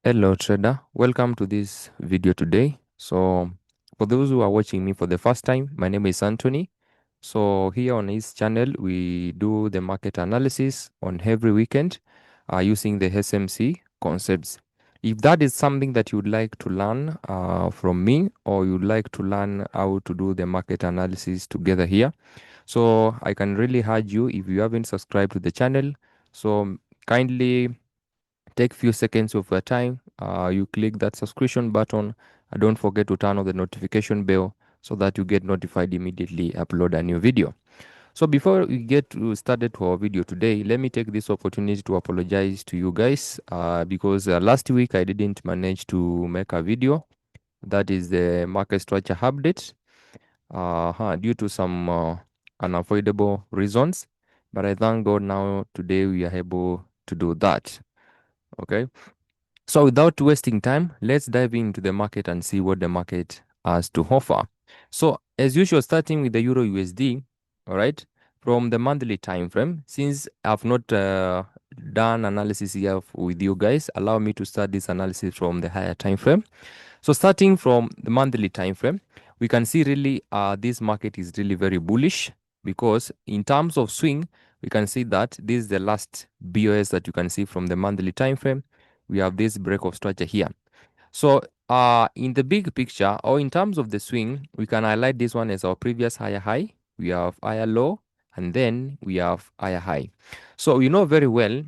Hello trader, welcome to this video today. So for those who are watching me for the first time, my name is Anthony. So here on this channel, we do the market analysis on every weekend using the SMC concepts. If that is something that you'd like to learn from me, or you'd like to learn how to do the market analysis together here, so I can really urge you, if you haven't subscribed to the channel, so kindly take few seconds of your time. You click that subscription button and don't forget to turn on the notification bell so that you get notified immediately upload a new video. So before we get started to our video today, let me take this opportunity to apologize to you guys because last week I didn't manage to make a video. That is the market structure update due to some unavoidable reasons. But I thank God now today we are able to do that. Okay. So without wasting time, let's dive into the market and see what the market has to offer. So as usual, starting with the Euro USD, all right, from the monthly time frame, since I've not done analysis here with you guys, allow me to start this analysis from the higher time frame. So starting from the monthly time frame, we can see really this market is really very bullish because in terms of swing, we can see that this is the last BOS that you can see from the monthly time frame. We have this break of structure here. So in the big picture or in terms of the swing, we can highlight this one as our previous higher high. We have higher low and then we have higher high. So we know very well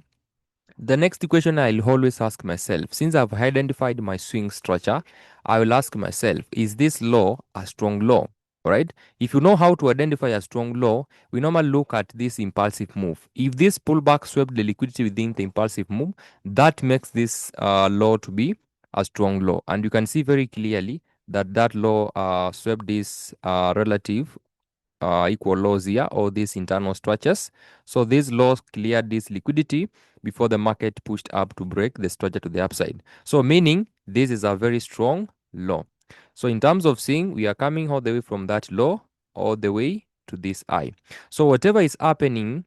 the next question I'll always ask myself, since I've identified my swing structure, I will ask myself, is this low a strong low? All right. If you know how to identify a strong low, we normally look at this impulsive move. If this pullback swept the liquidity within the impulsive move, that makes this low to be a strong low. And you can see very clearly that that low swept this relative equal lows here, or these internal structures. So these lows cleared this liquidity before the market pushed up to break the structure to the upside. So meaning this is a very strong low. So in terms of seeing, we are coming all the way from that low all the way to this high. So whatever is happening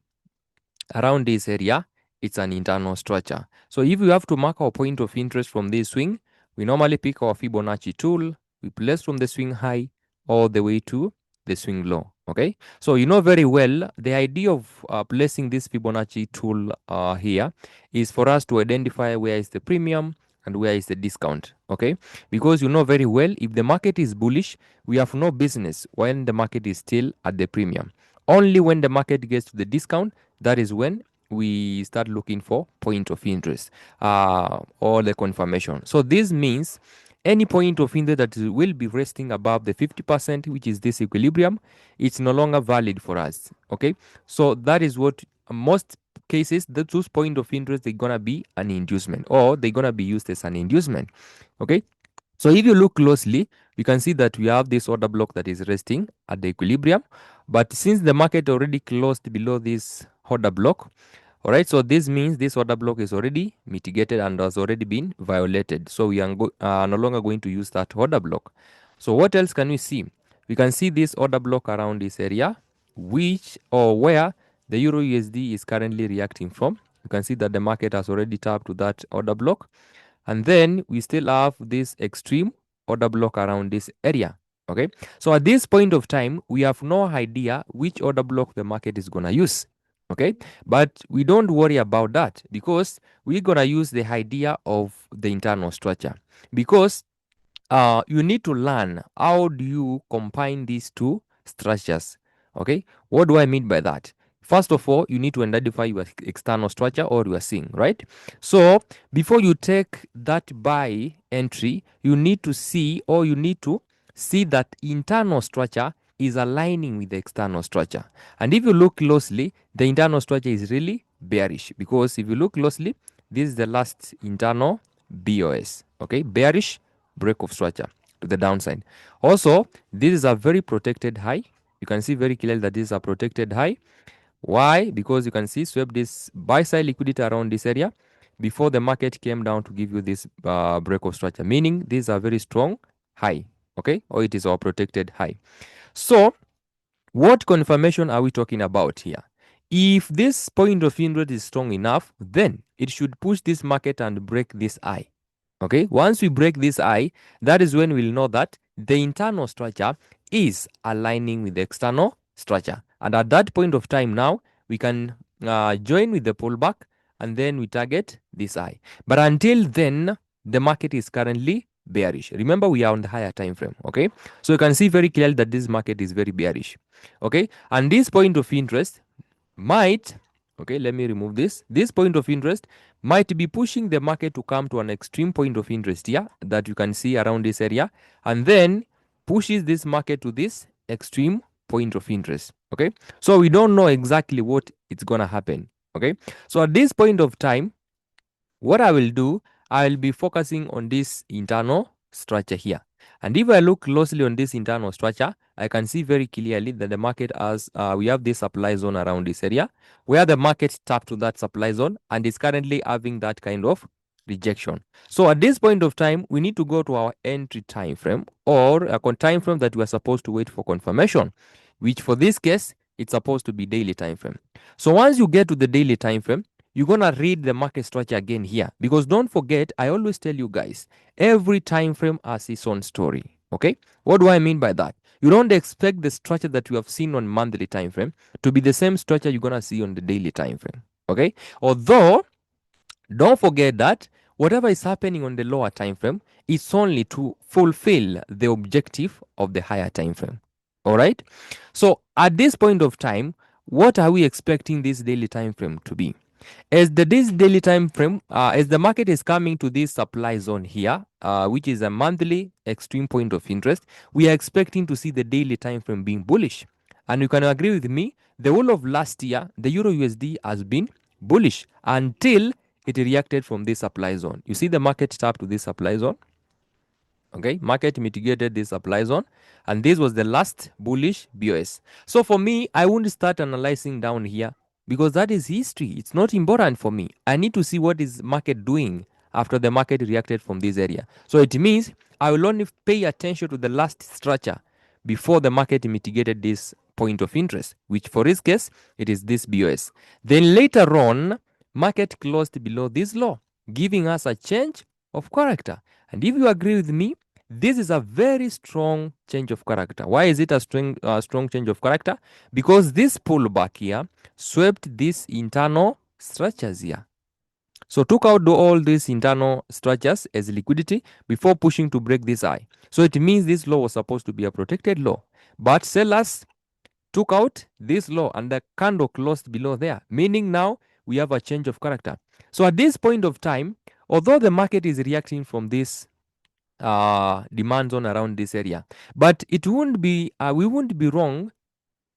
around this area, it's an internal structure. So if we have to mark our point of interest from this swing, we normally pick our Fibonacci tool, we place from the swing high all the way to the swing low. Okay, so you know very well the idea of placing this Fibonacci tool here is for us to identify where is the premium and where is the discount. Okay, because you know very well if the market is bullish, we have no business when the market is still at the premium. Only when the market gets to the discount, that is when we start looking for point of interest or the confirmation. So this means any point of interest that will be resting above the 50%, which is this equilibrium, it's no longer valid for us. Okay, so that is what most cases those point of interest, they're gonna be an inducement, or they're gonna be used as an inducement. Okay, so if you look closely, you can see that we have this order block that is resting at the equilibrium. But since the market already closed below this order block, all right, so this means this order block is already mitigated and has already been violated. So we are no longer going to use that order block. So what else can we see? We can see this order block around this area, which or where the Euro USD is currently reacting from. You can see that the market has already tapped to that order block. And then we still have this extreme order block around this area. Okay, so at this point of time, we have no idea which order block the market is going to use. Okay, but we don't worry about that because we're going to use the idea of the internal structure, because you need to learn how do you combine these two structures. Okay, what do I mean by that? First of all, you need to identify your external structure or your swing, right? So before you take that buy entry, you need to see, or you need to see that internal structure is aligning with the external structure. And if you look closely, the internal structure is really bearish, because if you look closely, this is the last internal BOS. Okay, bearish break of structure to the downside. Also, this is a very protected high. You can see very clearly that this is a protected high. Why? Because you can see swept this buy side liquidity around this area before the market came down to give you this break of structure, meaning this is a very strong high. Okay, or it is our protected high. So what confirmation are we talking about here? If this point of interest is strong enough, then it should push this market and break this high. Okay, once we break this eye, that is when we'll know that the internal structure is aligning with the external structure. And at that point of time now, we can join with the pullback and then we target this eye. But until then, the market is currently bearish. Remember, we are on the higher time frame. Okay, so you can see very clearly that this market is very bearish. Okay, and this point of interest might, okay, let me remove this point of interest might be pushing the market to come to an extreme point of interest here that you can see around this area, and then pushes this market to this extreme point of interest. Okay, so we don't know exactly what it's gonna happen. Okay, so at this point of time, what I will do, I will be focusing on this internal structure here. And if I look closely on this internal structure, I can see very clearly that the market has, we have this supply zone around this area where the market tapped to that supply zone and is currently having that kind of rejection. So at this point of time, we need to go to our entry time frame or a time frame that we are supposed to wait for confirmation, which for this case, it's supposed to be daily time frame. So once you get to the daily time frame, you're gonna read the market structure again here, because don't forget, I always tell you guys, every time frame has its own story. Okay, what do I mean by that? You don't expect the structure that you have seen on monthly time frame to be the same structure you're gonna see on the daily time frame. Okay, although don't forget that whatever is happening on the lower time frame is only to fulfill the objective of the higher time frame. All right, so at this point of time, what are we expecting this daily time frame to be? As this daily time frame, as the market is coming to this supply zone here, which is a monthly extreme point of interest, we are expecting to see the daily time frame being bullish. And you can agree with me, the whole of last year, the Euro USD has been bullish until it reacted from this supply zone. You see the market tap to this supply zone. Okay, market mitigated this supply zone, and this was the last bullish BOS. So for me, I won't start analyzing down here because that is history. It's not important for me. I need to see what is market doing after the market reacted from this area. So it means I will only pay attention to the last structure before the market mitigated this point of interest, which for this case, it is this BOS. Then later on, market closed below this low, giving us a change of character. And if you agree with me, this is a very strong change of character. Why is it a strong change of character? Because this pullback here swept these internal structures here. So took out all these internal structures as liquidity before pushing to break this high. So it means this low was supposed to be a protected low. But sellers took out this low and the candle closed below there, meaning now we have a change of character. So at this point of time, although the market is reacting from this demand zone around this area, but it won't be we won't be wrong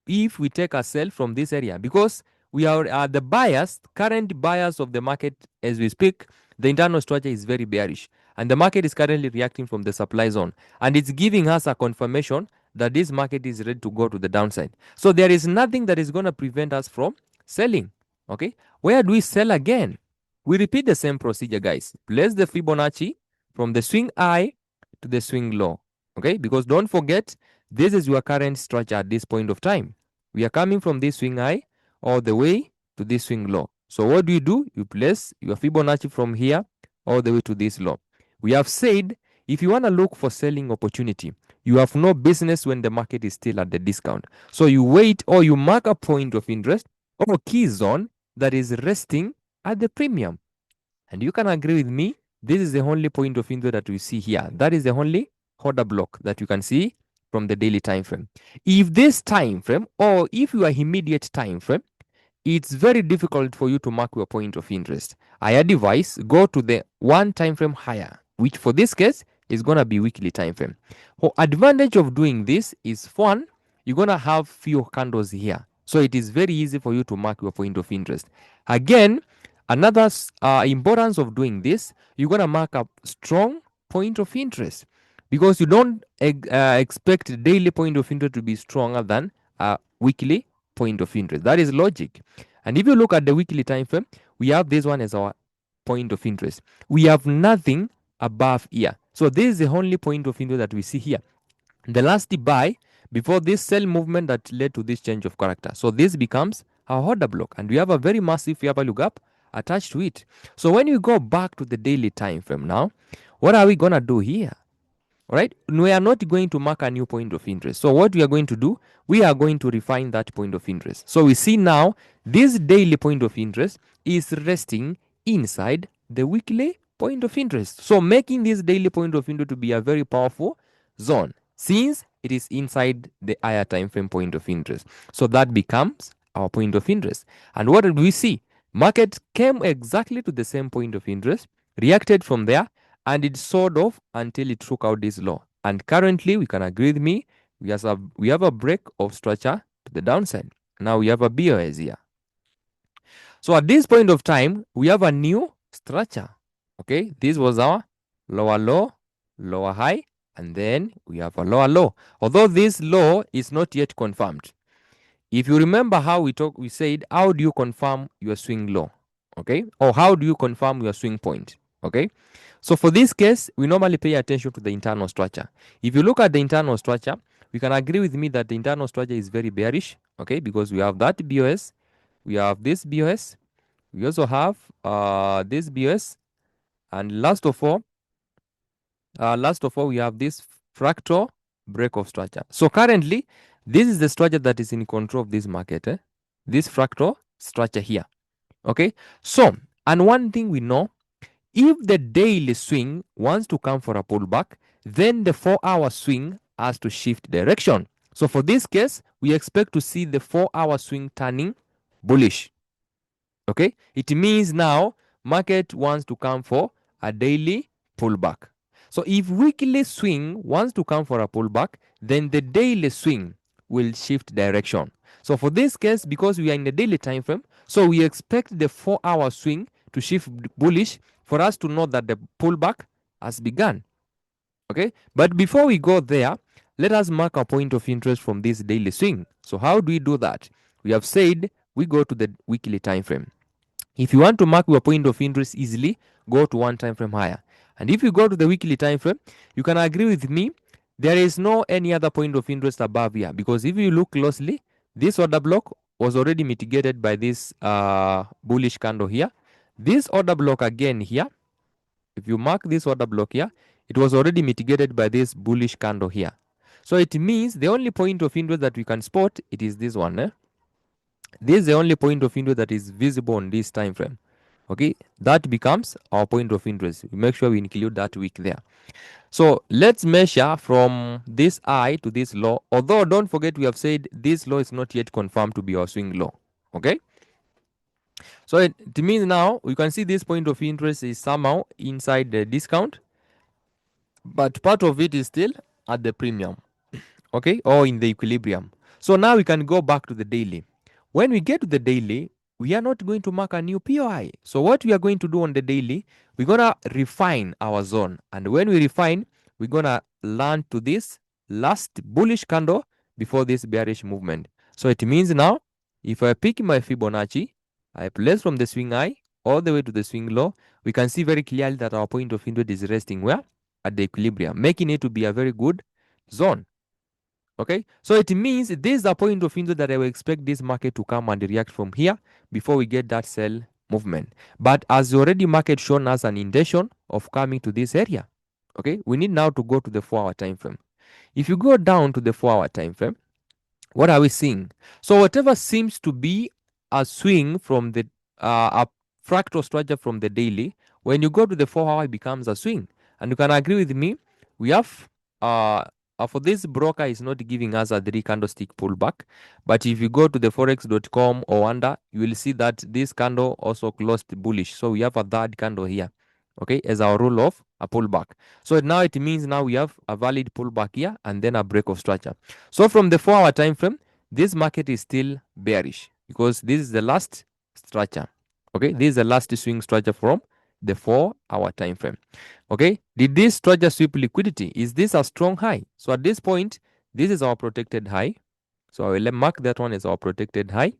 if we take a sell from this area, because we are the buyers, current buyers of the market as we speak. The internal structure is very bearish and the market is currently reacting from the supply zone, and it's giving us a confirmation that this market is ready to go to the downside. So there is nothing that is going to prevent us from selling. Okay, where do we sell again? We repeat the same procedure, guys. Place the Fibonacci from the swing high to the swing low. Okay, because don't forget, this is your current structure at this point of time. We are coming from this swing high all the way to this swing low. So what do? You place your Fibonacci from here all the way to this low. We have said if you want to look for selling opportunity, you have no business when the market is still at the discount. So you wait or you mark a point of interest or key zone that is resting at the premium. And you can agree with me, this is the only point of interest that we see here. That is the only order block that you can see from the daily time frame. If this time frame or if you are immediate time frame, it's very difficult for you to mark your point of interest. I advise go to the one time frame higher, which for this case is gonna be weekly time frame. The advantage of doing this is one, you're gonna have few candles here, so it is very easy for you to mark your point of interest. Again, another importance of doing this, you're gonna mark a strong point of interest because you don't expect daily point of interest to be stronger than a weekly point of interest. That is logic. And if you look at the weekly time frame, we have this one as our point of interest. We have nothing above here. So this is the only point of interest that we see here. The last buy before this sell movement that led to this change of character. So this becomes our order block, and we have a very massive fair value gap attached to it. So when we go back to the daily time frame now, what are we gonna do here? All right, we are not going to mark a new point of interest. So what we are going to do, we are going to refine that point of interest. So we see now this daily point of interest is resting inside the weekly point of interest. So making this daily point of interest to be a very powerful zone since it is inside the higher time frame point of interest. So that becomes our point of interest. And what did we see? Market came exactly to the same point of interest, reacted from there, and it sold off until it took out this low. And currently, we can agree with me, we have a break of structure to the downside. Now we have a BOS here. So at this point of time, we have a new structure. Okay, this was our lower low, lower high, and then we have a lower low. Although this low is not yet confirmed. If you remember how we said, how do you confirm your swing low? Okay, or how do you confirm your swing point? Okay, so for this case, we normally pay attention to the internal structure. If you look at the internal structure, you can agree with me that the internal structure is very bearish. Okay, because we have that BOS, we have this BOS, we also have this BOS, and last of all, we have this fractal break of structure. So currently, this is the structure that is in control of this market. This fractal structure here. Okay. So, and one thing we know, if the daily swing wants to come for a pullback, then the 4-hour swing has to shift direction. So for this case, we expect to see the 4-hour swing turning bullish. Okay. It means now market wants to come for a daily pullback. So if weekly swing wants to come for a pullback, then the daily swing will shift direction. So for this case, because we are in the daily time frame, so we expect the 4-hour swing to shift bullish for us to know that the pullback has begun. Okay, but before we go there, let us mark a point of interest from this daily swing. So how do we do that? We have said we go to the weekly time frame. If you want to mark your point of interest easily, go to one time frame higher. And if you go to the weekly time frame, you can agree with me, there is no any other point of interest above here, because if you look closely, this order block was already mitigated by this bullish candle here. This order block again here, if you mark this order block here, it was already mitigated by this bullish candle here. So it means the only point of interest that we can spot, it is this one. This is the only point of interest that is visible on this time frame. Okay, that becomes our point of interest. We make sure we include that wick there. So let's measure from this high to this low. Although don't forget, we have said this low is not yet confirmed to be our swing low. Okay, so it means now we can see this point of interest is somehow inside the discount, but part of it is still at the premium. Okay, or in the equilibrium. So now we can go back to the daily. When we get to the daily, we are not going to mark a new POI. So what we are going to do on the daily, we're going to refine our zone. And when we refine, we're going to land to this last bullish candle before this bearish movement. So it means now, if I pick my Fibonacci, I place from the swing high all the way to the swing low, we can see very clearly that our point of interest is resting where? At the equilibrium, making it to be a very good zone. Okay, so it means this is a point of interest that I will expect this market to come and react from here before we get that sell movement. But as already market shown us an intention of coming to this area, okay, we need now to go to the 4-hour time frame. If you go down to the 4-hour time frame, what are we seeing? So whatever seems to be a swing from the a fractal structure from the daily, when you go to the 4-hour, it becomes a swing. And you can agree with me, we have for this broker is not giving us a 3 candlestick pullback, but if you go to the forex.com or under, you will see that this candle also closed bullish. So we have a third candle here, okay, as our rule of a pullback. So now it means now we have a valid pullback here and then a break of structure. So from the 4-hour time frame, this market is still bearish because this is the last structure. Okay, this is the last swing structure from the 4-hour time frame. Okay, did this structure sweep liquidity? Is this a strong high? So at this point, this is our protected high. So I will mark that one as our protected high.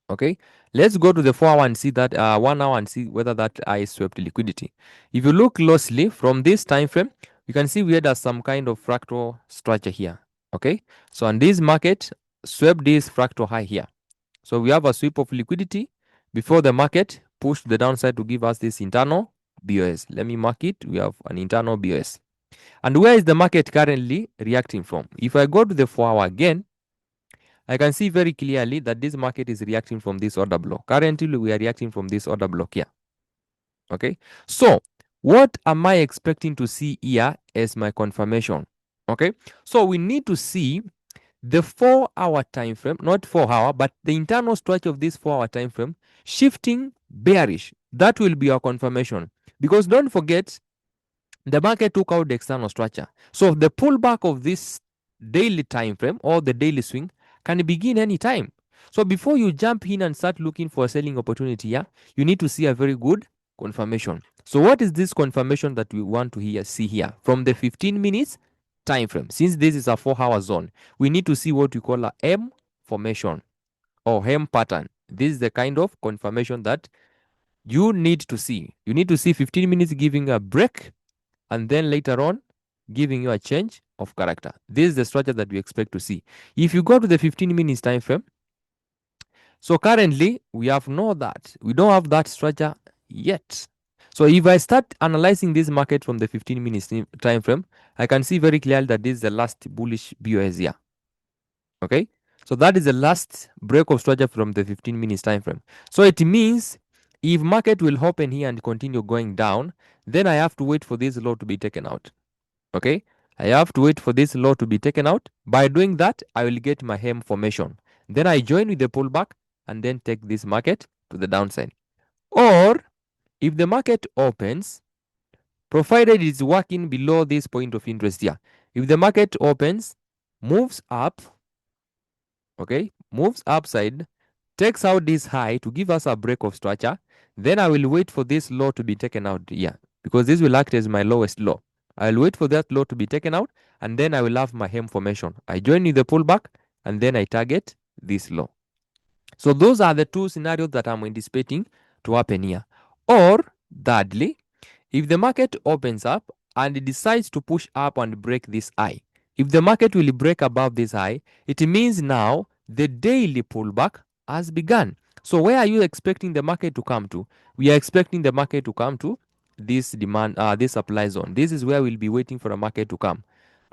Okay, let's go to the 4-hour and see that 1 hour and see whether that high swept liquidity. If you look closely from this time frame, you can see we had some kind of fractal structure here. Okay, so on this market swept this fractal high here. So we have a sweep of liquidity before the market pushed the downside to give us this internal BOS. Let me mark it. We have an internal BOS. And where is the market currently reacting from? If I go to the 4-hour again, I can see very clearly that this market is reacting from this order block. Currently, we are reacting from this order block here. Okay. So what am I expecting to see here as my confirmation? Okay. So we need to see the 4-hour time frame, not 4-hour, but the internal structure of this 4-hour time frame shifting bearish. That will be our confirmation. Because don't forget, the market took out the external structure. So the pullback of this daily time frame or the daily swing can begin anytime. So before you jump in and start looking for a selling opportunity here, you need to see a very good confirmation. So what is this confirmation that we want to see here? From the 15 minutes time frame, since this is a 4-hour zone, we need to see what we call a M formation or M pattern. This is the kind of confirmation that you need to see. You need to see 15 minutes giving a break and then later on giving you a change of character. This is the structure that we expect to see. If you go to the 15 minutes time frame, so currently we have no that. We don't have that structure yet. So if I start analyzing this market from the 15 minutes time frame, I can see very clearly that this is the last bullish BOS here. Okay? So that is the last break of structure from the 15 minutes time frame. So it means if market will open here and continue going down, then I have to wait for this low to be taken out. Okay, I have to wait for this low to be taken out. By doing that, I will get my hem formation. Then I join with the pullback and then take this market to the downside. Or if the market opens, provided it's working below this point of interest here, if the market opens, moves up, okay, moves upside, takes out this high to give us a break of structure, then I will wait for this low to be taken out here because this will act as my lowest low. I'll wait for that low to be taken out and then I will have my hem formation. I join in the pullback and then I target this low. So those are the two scenarios that I'm anticipating to happen here. Or thirdly, if the market opens up and it decides to push up and break this high, if the market will break above this high, it means now the daily pullback has begun. So where are you expecting the market to come to? We are expecting the market to come to this demand, this supply zone. This is where we'll be waiting for the market to come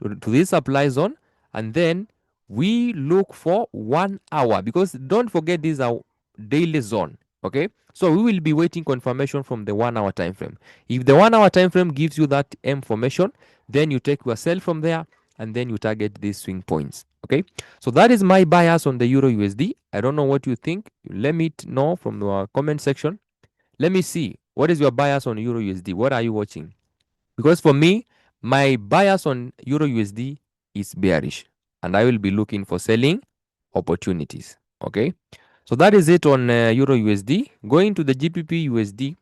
to this supply zone, and then we look for 1 hour because don't forget this is our daily zone. Okay, so we will be waiting confirmation from the 1 hour time frame. If the 1 hour time frame gives you that M formation, then you take your sell from there and then you target these swing points. Okay, so that is my bias on the Euro USD. I don't know what you think. Let me know from the comment section. Let me see what is your bias on Euro USD. What are you watching? Because for me, my bias on Euro USD is bearish and I will be looking for selling opportunities. Okay, so that is it on Euro USD. Going to the GBP USD,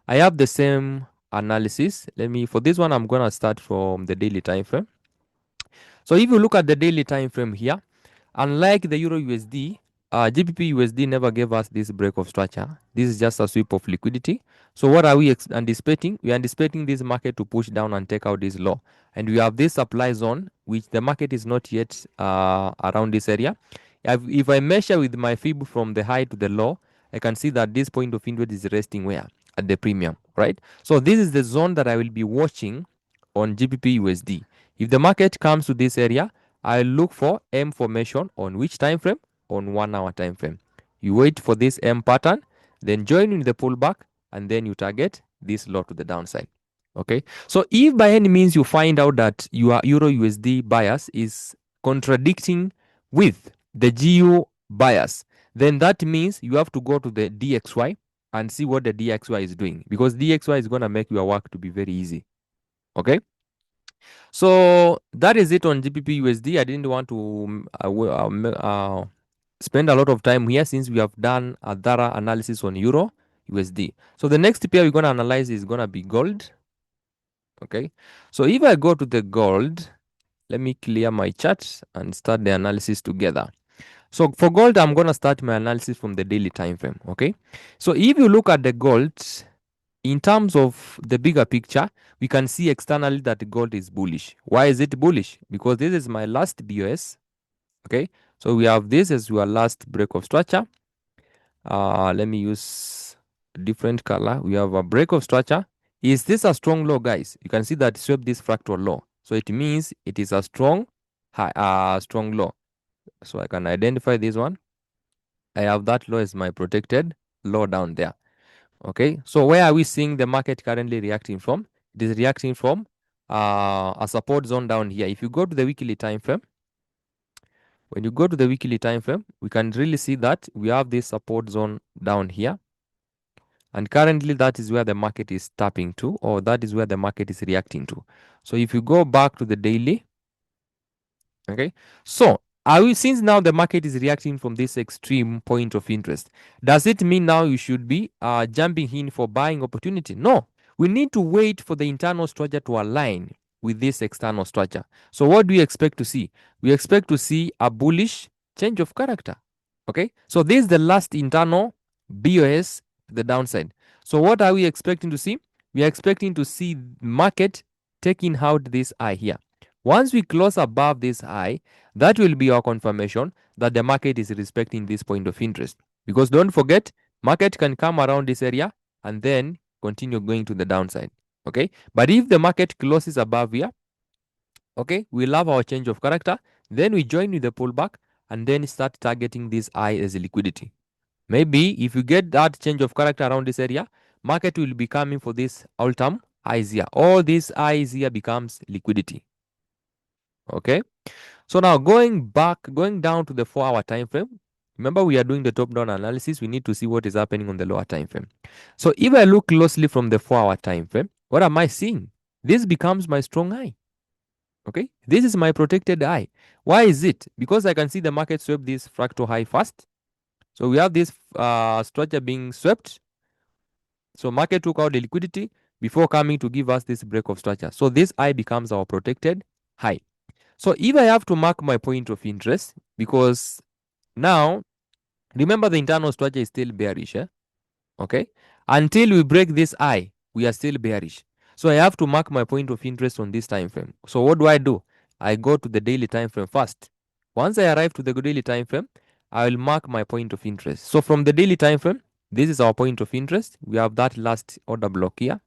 I have the same analysis. For this one, I'm gonna start from the daily time frame. So if you look at the daily time frame here, unlike the Euro USD, GBP USD never gave us this break of structure. This is just a sweep of liquidity. So what are we anticipating? We are anticipating this market to push down and take out this low. And we have this supply zone, which the market is not yet around this area. If I measure with my fib from the high to the low, I can see that this point of interest is resting where? At the premium, right? So this is the zone that I will be watching on GBP USD. If the market comes to this area, I'll look for M formation on which time frame? On 1 hour time frame. You wait for this M pattern, then join in the pullback, and then you target this low to the downside. Okay, so if by any means you find out that your Euro USD bias is contradicting with the GU bias, then that means you have to go to the DXY and see what the DXY is doing, because DXY is going to make your work to be very easy. Okay, so that is it on GBP USD. I didn't want to spend a lot of time here since we have done a thorough analysis on Euro USD. So the next pair we're going to analyze is going to be gold. Okay, so if I go to the gold, let me clear my chart and start the analysis together. So for gold, I'm going to start my analysis from the daily time frame. Okay, so if you look at the gold, in terms of the bigger picture, we can see externally that gold is bullish. Why is it bullish? Because this is my last BOS. Okay, so we have this as your last break of structure. Let me use a different color. We have a break of structure. Is this a strong low, guys? You can see that it swept this fractal low. So it means it is a strong high, strong low. So I can identify this one. I have that low as my protected low down there. Okay. So where are we seeing the market currently reacting from? It is reacting from a support zone down here. If you go to the weekly time frame, when you go to the weekly time frame, we can really see that we have this support zone down here. And currently that is where the market is tapping to, or that is where the market is reacting to. So if you go back to the daily, okay, so are we, since now the market is reacting from this extreme point of interest, does it mean now you should be jumping in for buying opportunity? No, we need to wait for the internal structure to align with this external structure. So what do we expect to see? We expect to see a bullish change of character. Okay, so this is the last internal BOS to the downside. So what are we expecting to see? We are expecting to see market taking out this eye here. Once we close above this high, that will be our confirmation that the market is respecting this point of interest. Because don't forget, market can come around this area and then continue going to the downside. Okay, but if the market closes above here, okay, we'll have our change of character. Then we join with the pullback and then start targeting this high as a liquidity. Maybe if you get that change of character around this area, market will be coming for this all-time highs here. All these highs here becomes liquidity. Okay, so now going down to the 4-hour time frame. Remember, we are doing the top-down analysis. We need to see what is happening on the lower time frame. So if I look closely from the 4-hour time frame, what am I seeing? This becomes my strong eye. Okay, this is my protected eye. Why is it? Because I can see the market swept this fractal high first. So we have this structure being swept. So market took out the liquidity before coming to give us this break of structure. So this eye becomes our protected high. So if I have to mark my point of interest, because now remember the internal structure is still bearish, okay? Until we break this eye, we are still bearish. So I have to mark my point of interest on this time frame. So what do? I go to the daily time frame first. Once I arrive to the daily time frame, I will mark my point of interest. So from the daily time frame, this is our point of interest. We have that last order block here.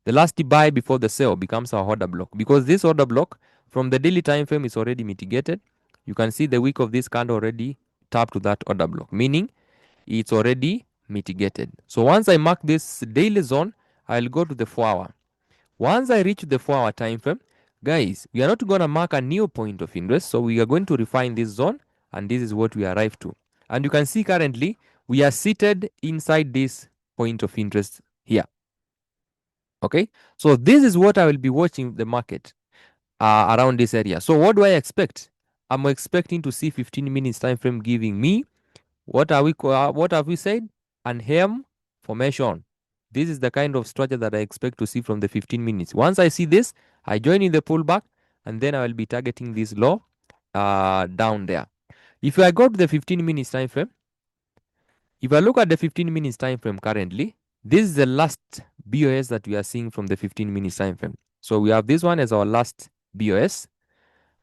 The last buy before the sell becomes our order block, because this order block from the daily time frame is already mitigated. You can see the wick of this candle already tapped to that order block, meaning it's already mitigated. So once I mark this daily zone, I'll go to the 4-hour. Once I reach the 4-hour time frame, guys, we are not going to mark a new point of interest. So we are going to refine this zone, and this is what we arrive to. And you can see currently we are seated inside this point of interest here. Okay, so this is what I will be watching the market around this area. So what do I expect? I'm expecting to see 15 minutes time frame giving me what have we said? An hem formation. This is the kind of structure that I expect to see from the 15 minutes. Once I see this, I join in the pullback, and then I will be targeting this low down there. If I go to the 15 minutes time frame, if I look at the 15 minutes time frame currently, this is the last BOS that we are seeing from the 15 minutes time frame. So we have this one as our last BOS.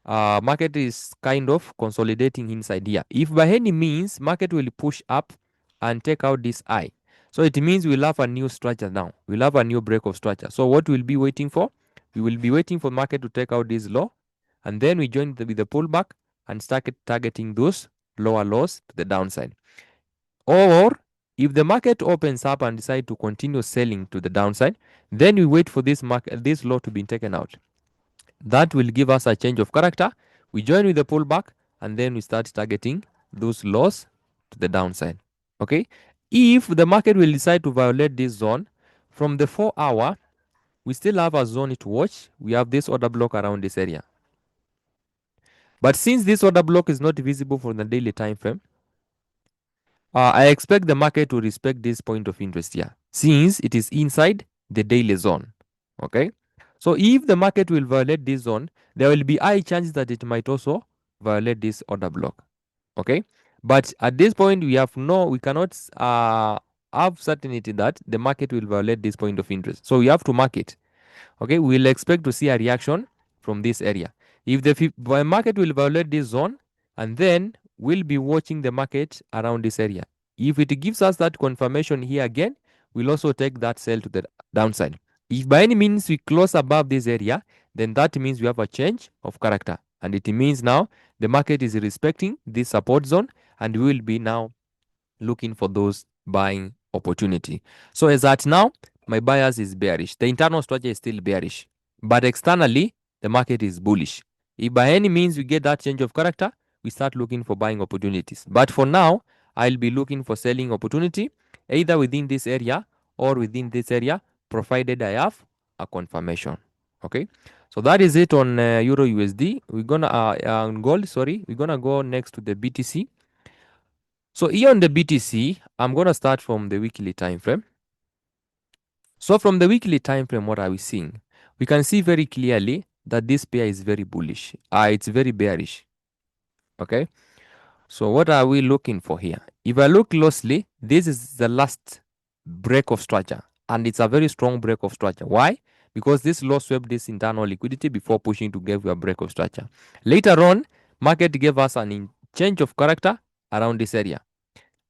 Market is kind of consolidating inside here. If by any means market will push up and take out this eye, so it means we'll have a new structure now. We'll have a new break of structure. So what we'll be waiting for? We will be waiting for market to take out this low, and then we join with the pullback and start targeting those lower lows to the downside. Or if the market opens up and decide to continue selling to the downside, then we wait for this low to be taken out. That will give us a change of character. We join with the pullback, and then we start targeting those lows to the downside. Okay. If the market will decide to violate this zone, from the 4-hour, we still have a zone to watch. We have this order block around this area. But since this order block is not visible for the daily time frame, I expect the market to respect this point of interest here, since it is inside the daily zone. Okay. So if the market will violate this zone, there will be high chances that it might also violate this order block. Okay. But at this point, we cannot have certainty that the market will violate this point of interest. So we have to mark it. Okay. We'll expect to see a reaction from this area. If the market will violate this zone, and then we'll be watching the market around this area. If it gives us that confirmation here again, we'll also take that sell to the downside. If by any means we close above this area, then that means we have a change of character. And it means now the market is respecting this support zone, and we will be now looking for those buying opportunity. So as at now, my bias is bearish. The internal structure is still bearish, but externally, the market is bullish. If by any means we get that change of character, we start looking for buying opportunities. But for now, I'll be looking for selling opportunity either within this area or within this area, provided I have a confirmation. Okay, so that is it on Euro USD. We're gonna on gold. Sorry, we're gonna go next to the BTC. So here on the BTC, I'm going to start from the weekly time frame. So from the weekly time frame, what are we seeing? We can see very clearly that this pair is very bullish. It's very bearish. Okay. So what are we looking for here? If I look closely, this is the last break of structure, and it's a very strong break of structure. Why? Because this low swept this internal liquidity before pushing to give you a break of structure. Later on, market gave us an change of character around this area.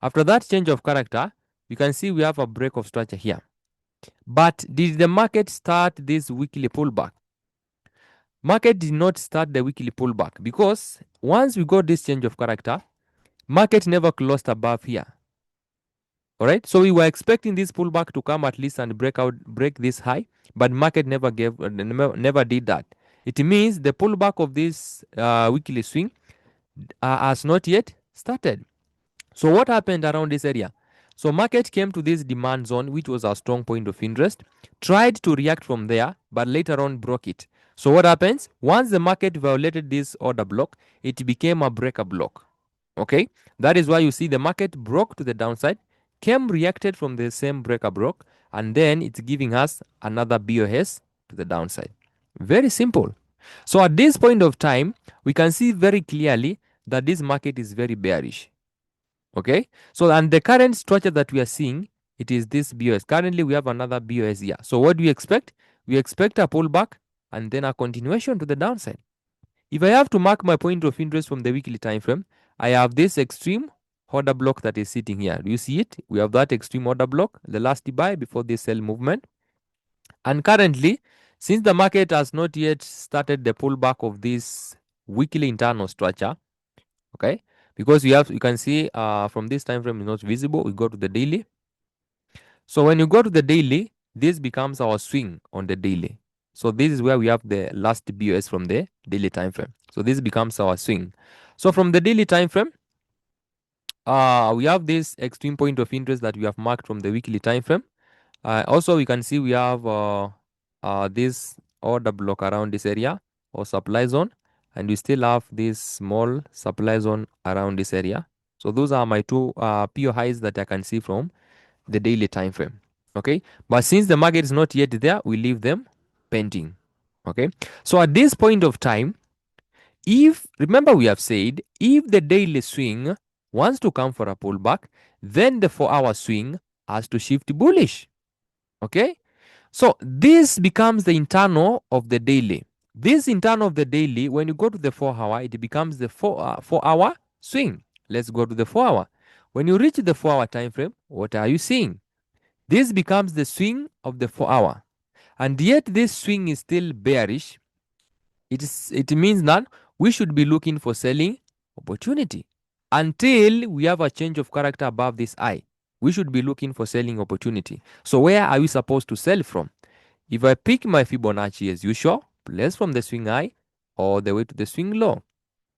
After that change of character, you can see we have a break of structure here. But did the market start this weekly pullback? Market did not start the weekly pullback because once we got this change of character, market never closed above here. All right, so we were expecting this pullback to come at least and break this high, but market never did that. It means the pullback of this weekly swing has not yet started. So what happened around this area? So market came to this demand zone, which was a strong point of interest, tried to react from there, but later on broke it. So what happens? Once the market violated this order block, it became a breaker block. Okay, that is why you see the market broke to the downside, came reacted from the same breaker block, and then it's giving us another BOS to the downside. Very simple. So at this point of time, we can see very clearly that this market is very bearish. Okay, so and the current structure that we are seeing, it is this BOS. Currently we have another BOS here. So what do we expect? We expect a pullback and then a continuation to the downside. If I have to mark my point of interest from the weekly time frame, I have this extreme order block that is sitting here. Do you see it? We have that extreme order block, the last buy before this sell movement. And currently, since the market has not yet started the pullback of this weekly internal structure, okay, because you can see from this time frame is not visible. We go to the daily. So when you go to the daily, this becomes our swing on the daily. So this is where we have the last BOS from the daily time frame. So this becomes our swing. So from the daily time frame, we have this extreme point of interest that we have marked from the weekly time frame. Also, we can see we have this order block around this area or supply zone, and we still have this small supply zone around this area. So those are my two PO highs that I can see from the daily time frame. Okay, but since the market is not yet there, we leave them pending. Okay, so at this point of time, if remember we have said if the daily swing wants to come for a pullback, then the 4-hour swing has to shift bullish. Okay, so this becomes the internal of the daily. This internal of the daily, when you go to the 4-hour, it becomes the 4-hour swing. Let's go to the 4-hour. When you reach the 4-hour time frame, what are you seeing? This becomes the swing of the 4-hour. And yet this swing is still bearish. It means that we should be looking for selling opportunity. Until we have a change of character above this eye, we should be looking for selling opportunity. So where are we supposed to sell from? If I pick my Fibonacci as usual, place from the swing high all the way to the swing low,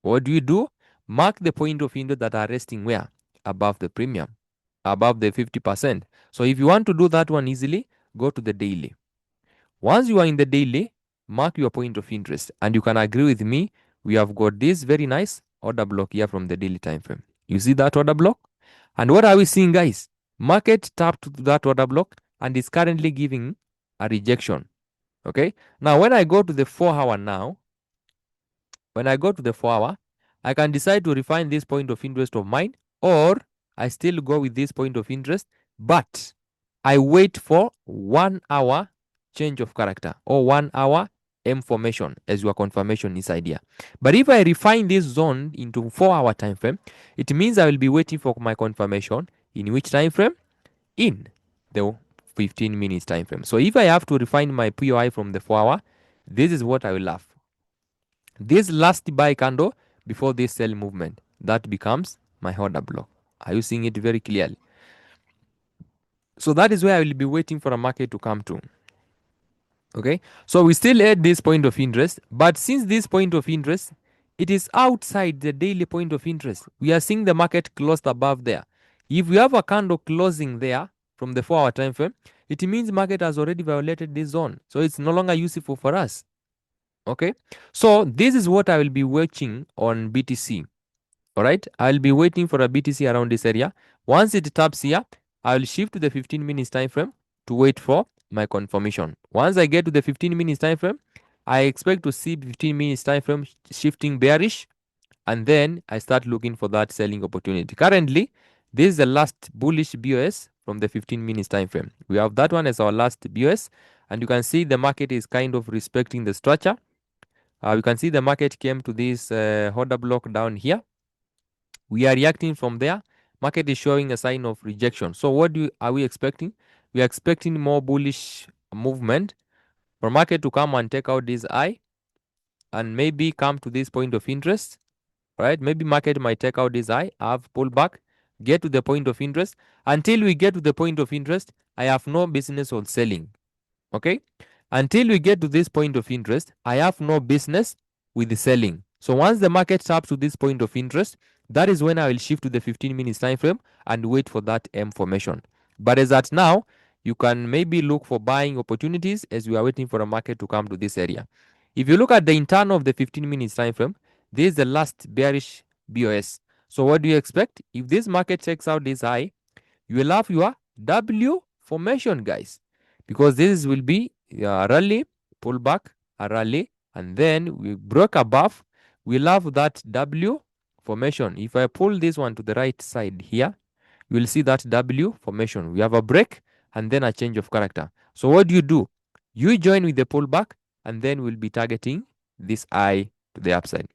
what do? Mark the point of interest that are resting where? Above the premium, above the 50%. So if you want to do that one easily, go to the daily. Once you are in the daily, mark your point of interest, and you can agree with me, we have got this very nice order block here from the daily time frame. You see that order block? And what are we seeing, guys? Market tapped to that order block and is currently giving a rejection. Okay, now when I go to the 4-hour now, I can decide to refine this point of interest of mine, or I still go with this point of interest, but I wait for 1 hour change of character or 1 hour M formation as your confirmation inside here. But if I refine this zone into 4-hour time frame, it means I will be waiting for my confirmation In which time frame? In the 15 minutes time frame. So if I have to refine my POI from the 4 hour, this is what I will have. This last buy candle before this sell movement, that becomes my order block. Are you seeing it very clearly? So that is where I will be waiting for a market to come to. Okay, so we still at this point of interest, but since this point of interest, it is outside the daily point of interest. We are seeing the market closed above there. If we have a candle closing there from the 4 hour time frame, it means market has already violated this zone. So it's no longer useful for us. Okay, so this is what I will be watching on BTC. All right, I'll be waiting for a BTC around this area. Once it taps here, I'll shift to the 15 minutes time frame to wait for my confirmation. Once I get to the 15 minutes time frame, I expect to see 15 minutes time frame shifting bearish, and then I start looking for that selling opportunity. Currently, this is the last bullish BOS from the 15 minutes time frame. We have that one as our last BOS, and you can see the market is kind of respecting the structure. You can see the market came to this order block down here. We are reacting from there. Market is showing a sign of rejection. So what are we expecting? We are expecting more bullish movement for market to come and take out this eye and maybe come to this point of interest, right? Maybe market might take out this eye, have pullback, get to the point of interest. Until we get to the point of interest, I have no business on selling. Okay, until we get to this point of interest, I have no business with the selling. So once the market taps to this point of interest, that is when I will shift to the 15 minutes time frame and wait for that M formation. But as at now, you can maybe look for buying opportunities as we are waiting for a market to come to this area. If you look at the internal of the 15 minutes time frame, this is the last bearish BOS. So what do you expect? If this market checks out this high, you will have your W formation, guys, because this will be a rally, pullback, a rally, and then we broke above. We'll have that W formation. If I pull this one to the right side here, you will see that W formation. We have a break and then a change of character. So what do? You join with the pullback, and then we'll be targeting this eye to the upside.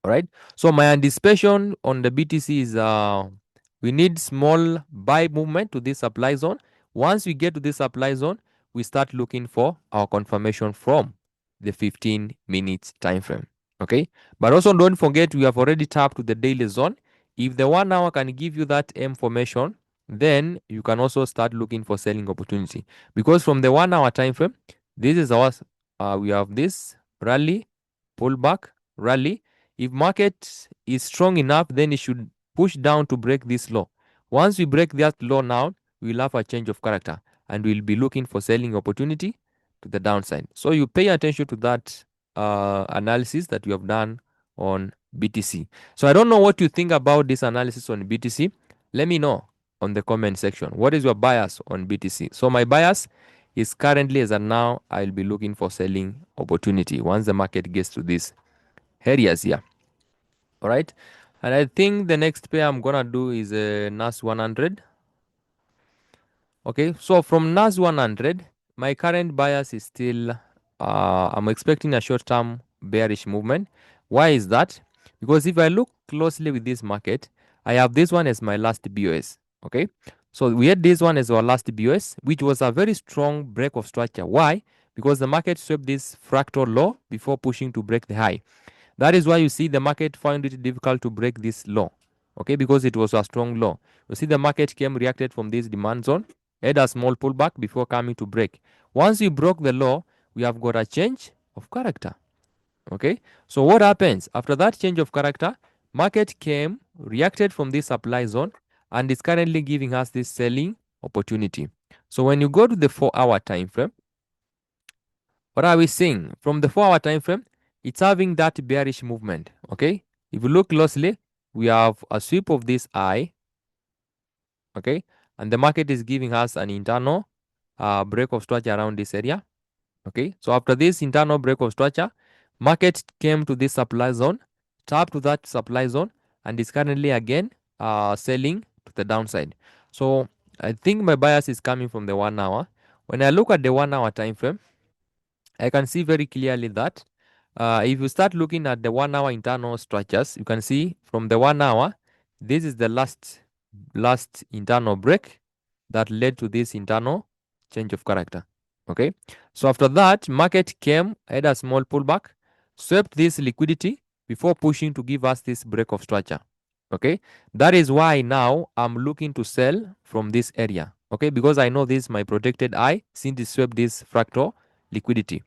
All right. So my anticipation on the BTC is we need small buy movement to this supply zone. Once we get to this supply zone, we start looking for our confirmation from the 15 minutes time frame. Okay. But also don't forget we have already tapped to the daily zone. If the 1 hour can give you that M formation, then you can also start looking for selling opportunity. Because from the 1 hour time frame, this is our we have this rally, pullback, rally. If market is strong enough, then it should push down to break this low. Once we break that low now, we'll have a change of character and we'll be looking for selling opportunity to the downside. So you pay attention to that analysis that you have done on BTC. So I don't know what you think about this analysis on BTC. Let me know on the comment section. What is your bias on BTC? So my bias is currently as of now, I'll be looking for selling opportunity once the market gets to this areas here. All right, and I think the next pair I'm gonna do is a NAS 100. Okay, so from NAS 100, my current bias is still I'm expecting a short-term bearish movement. Why is that? Because if I look closely with this market, I have this one as my last BOS. Okay, so we had this one as our last BOS, which was a very strong break of structure. Why? Because the market swept this fractal low before pushing to break the high. That is why you see the market found it difficult to break this low, okay, because it was a strong low. You see the market came reacted from this demand zone, had a small pullback before coming to break. Once you broke the low, we have got a change of character, okay. So what happens after that change of character? Market came, reacted from this supply zone, and is currently giving us this selling opportunity. So when you go to the 4-hour time frame, what are we seeing? From the 4-hour time frame, it's having that bearish movement. Okay. If you look closely, we have a sweep of this eye. Okay. And the market is giving us an internal break of structure around this area. Okay. So after this internal break of structure, market came to this supply zone, tapped to that supply zone, and is currently again selling to the downside. So I think my bias is coming from the 1 hour. When I look at the 1 hour time frame, I can see very clearly that if you start looking at the 1 hour internal structures, you can see from the 1 hour, this is the last last internal break that led to this internal change of character. Okay, so after that, market came, had a small pullback, swept this liquidity before pushing to give us this break of structure. Okay, that is why now I'm looking to sell from this area. Okay, because I know this is my protected eye since it swept this fractal liquidity.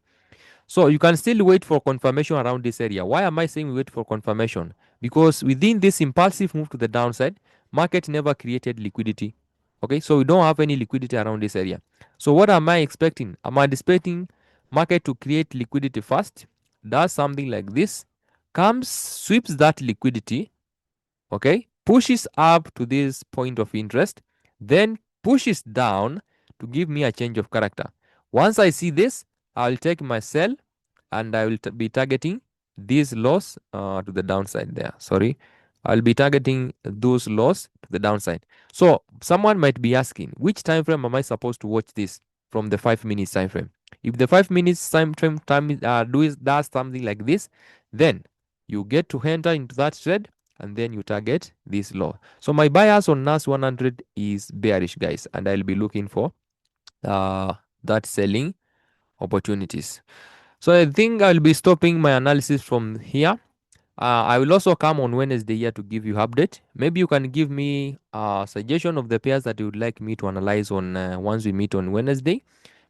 So you can still wait for confirmation around this area. Why am I saying wait for confirmation? Because within this impulsive move to the downside, market never created liquidity. Okay, so we don't have any liquidity around this area. So what am I expecting? Am I anticipating market to create liquidity first, does something like this, comes, sweeps that liquidity, okay, pushes up to this point of interest, then pushes down to give me a change of character. Once I see this, I'll take my sell and I will be targeting these loss to the downside there. Sorry, I'll be targeting those loss to the downside. So someone might be asking, which time frame am I supposed to watch this from the 5 minutes time frame? If the 5 minutes time frame does something like this, then you get to enter into that trade and then you target this low. So my bias on NAS 100 is bearish, guys, and I'll be looking for uh, that selling opportunities. So I think I'll be stopping my analysis from here. I will also come on Wednesday here to give you update. Maybe you can give me a suggestion of the pairs that you would like me to analyze on once we meet on Wednesday,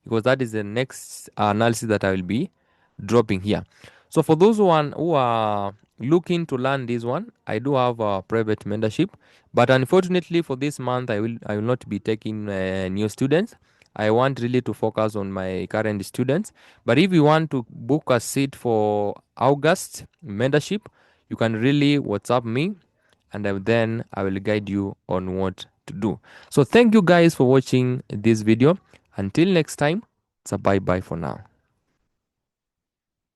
because that is the next analysis that I will be dropping here. So for those who are looking to learn this one, I do have a private mentorship, but unfortunately for this month I will not be taking new students. I want really to focus on my current students. But if you want to book a seat for August mentorship, you can really WhatsApp me, and then I will guide you on what to do. So thank you guys for watching this video. Until next time, it's a bye bye for now.